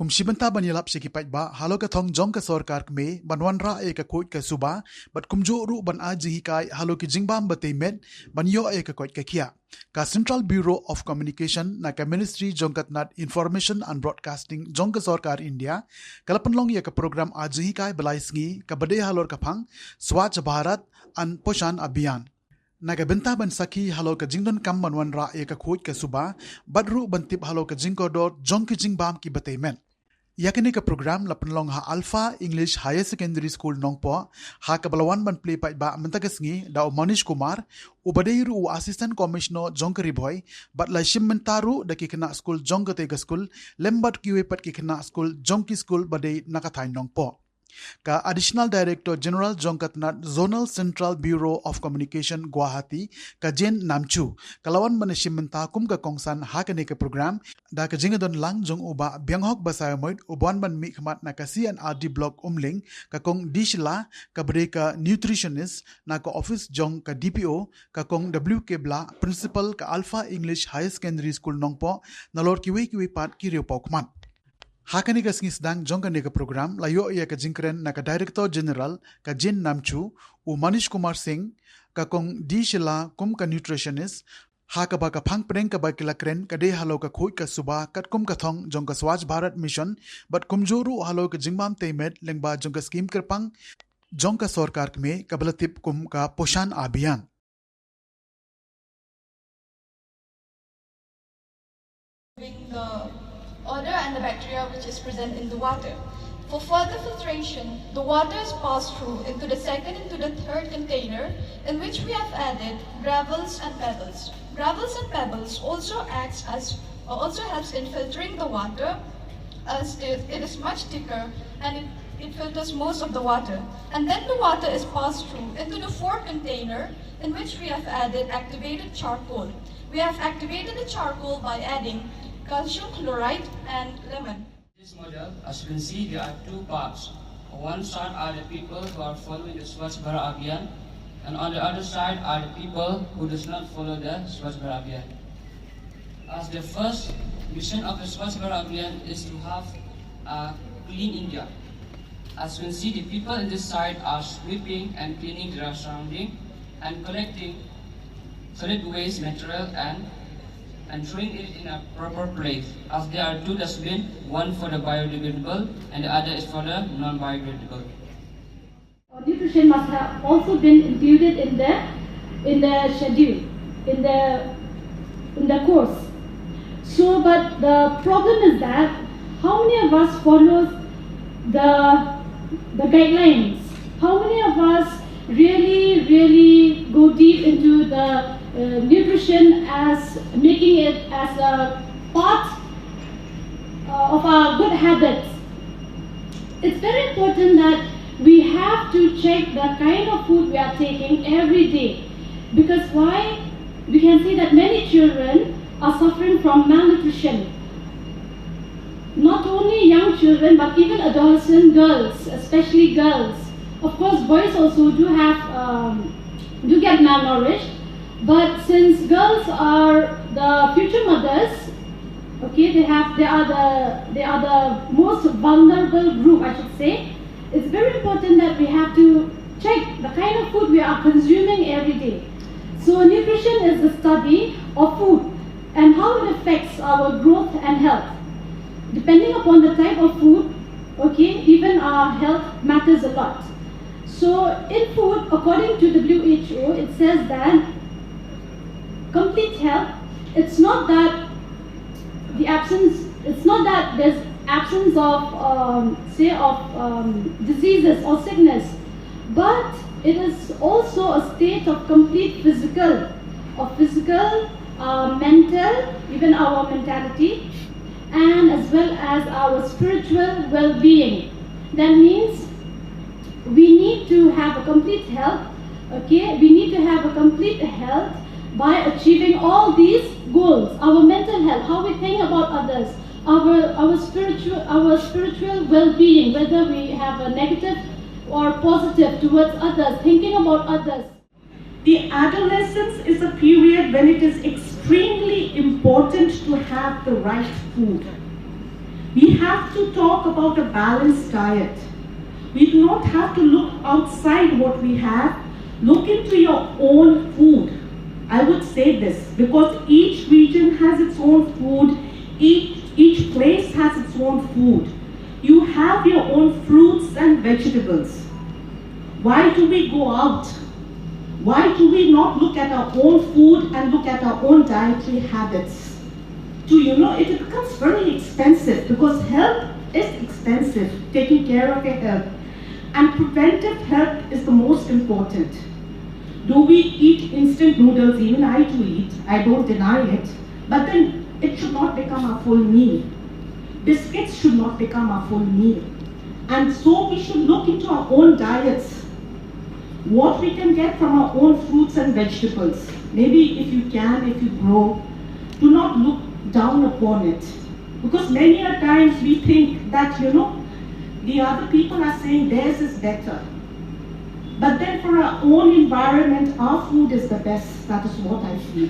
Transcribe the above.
kumshibanta banilap sikipat ba halo ka thong jong ka sarkar me banwan ra e ka Khuid ka Suba bat kumjo ru ban aji kai halo ki Jingbsam bateimet banyo e ka Khuid ka kia ka Central Bureau of Communication na ka Ministry jongkat nat Information and Broadcasting jong ka sarkar India kalapanlong ya ka program aji kai balai sngi ka bade halor ka phang Swachh Bharat an Poshan Abhiyan Nagabenta ban saki halo ka jingdon kam banwan ra e ka Khuid ka Suba badru bantip halo ka jingkodor jong ki Jingbsam ki bateimet yakini ka program lapanlong ha Alpha English Higher Secondary School Nongpo ha kabalawan ban play pa ba mentagasngi da Manish Kumar ubadeiru Assistant Commissioner Jongkari Boy bat la shimmentaru da ki kena school Jongkate school lembat kiwe pat ki kena school Jongki school badei nakathay Nongpo ka Additional Director General Jongkatnat Zonal Central Bureau of Communication Guwahati ka Jen Namchu kalawan manashimenta kum ka kongsan hakane ka program da ka jingadon lang jong uba bianghok basayamoid uban ban mi khmat na ka CNRD block umling ka kong dishla ka bre ka nutritionist na ka office jong ka DPO ka kong WK bla principal ka Alpha English Higher Secondary School Nongpo nalor kiwe pat kiryo pokman Hakani ka sngisdang jong ka program layo ya ka jingkren na ka Director General ka Jen Namchu u Manish Kumar Singh ka kong di shila kum ka nutritionist ha ka ba ka phang preng ka ba kilakren ka de halo ka Khuid ka Suba kat kum ka thong jong ka Swachh Bharat Mission but kumjoru halo ka Jingbsam teimet lengba jong ka scheme kerpang jong ka sarkar me ka balatip kum ka Poshan Abhiyan odor and the bacteria which is present in the water. For further filtration, the water is passed through into the second and to the third container in which we have added gravels and pebbles. Gravels and pebbles also helps in filtering the water as it is much thicker and it filters most of the water. And then the water is passed through into the fourth container in which we have added activated charcoal. We have activated the charcoal by adding calcium chloride and lemon. This model, as you can see, there are two parts. On one side are the people who are following the Swachh Bharat Abhiyan, and on the other side are the people who does not follow the Swachh Bharat Abhiyan. As the first mission of the Swachh Bharat Abhiyan is to have a clean India. As you can see, the people in this side are sweeping and cleaning their surrounding and collecting solid waste material and throwing it in a proper place. As there are two dustbins, one for the biodegradable and the other is for the non-biodegradable. Nutrition must have also been included in the schedule, in the course. So, but the problem is that how many of us follows the guidelines? How many of us really go deep into the nutrition as making it as a part of our good habits? It's very important that we have to check the kind of food we are taking every day, because why? We can see that many children are suffering from malnutrition. Not only young children but even adolescent girls, especially girls. Of course, boys also do get malnourished. But since girls are the future mothers, okay, they are the most vulnerable group, I should say. It's very important that we have to check the kind of food we are consuming every day. So nutrition is the study of food and how it affects our growth and health. Depending upon the type of food, okay, even our health matters a lot. So in food, according to WHO, it says that complete health, it's not that there's absence of diseases or sickness, but it is also a state of complete physical, mental, even our mentality, and as well as our spiritual well-being. That means we need to have a complete health, okay? We need to have a complete health by achieving all these goals. Our mental health, how we think about others, our spiritual well-being, whether we have a negative or positive towards others, thinking about others. The adolescence is a period when it is extremely important to have the right food. We have to talk about a balanced diet. We do not have to look outside what we have. Look into your own food. I would say this because each region has its own food. Each place has its own food. You have your own fruits and vegetables. Why do we go out? Why do we not look at our own food and look at our own dietary habits? It becomes very expensive because health is expensive, taking care of your health. And preventive health is the most important. Do we eat instant noodles? Even I do eat. I don't deny it. But then it should not become our full meal. Biscuits should not become our full meal. And so we should look into our own diets. What we can get from our own fruits and vegetables. Maybe if you grow, do not look down upon it. Because many a times we think that, the other people are saying theirs is better. But then for our own environment, our food is the best. That is what I feel.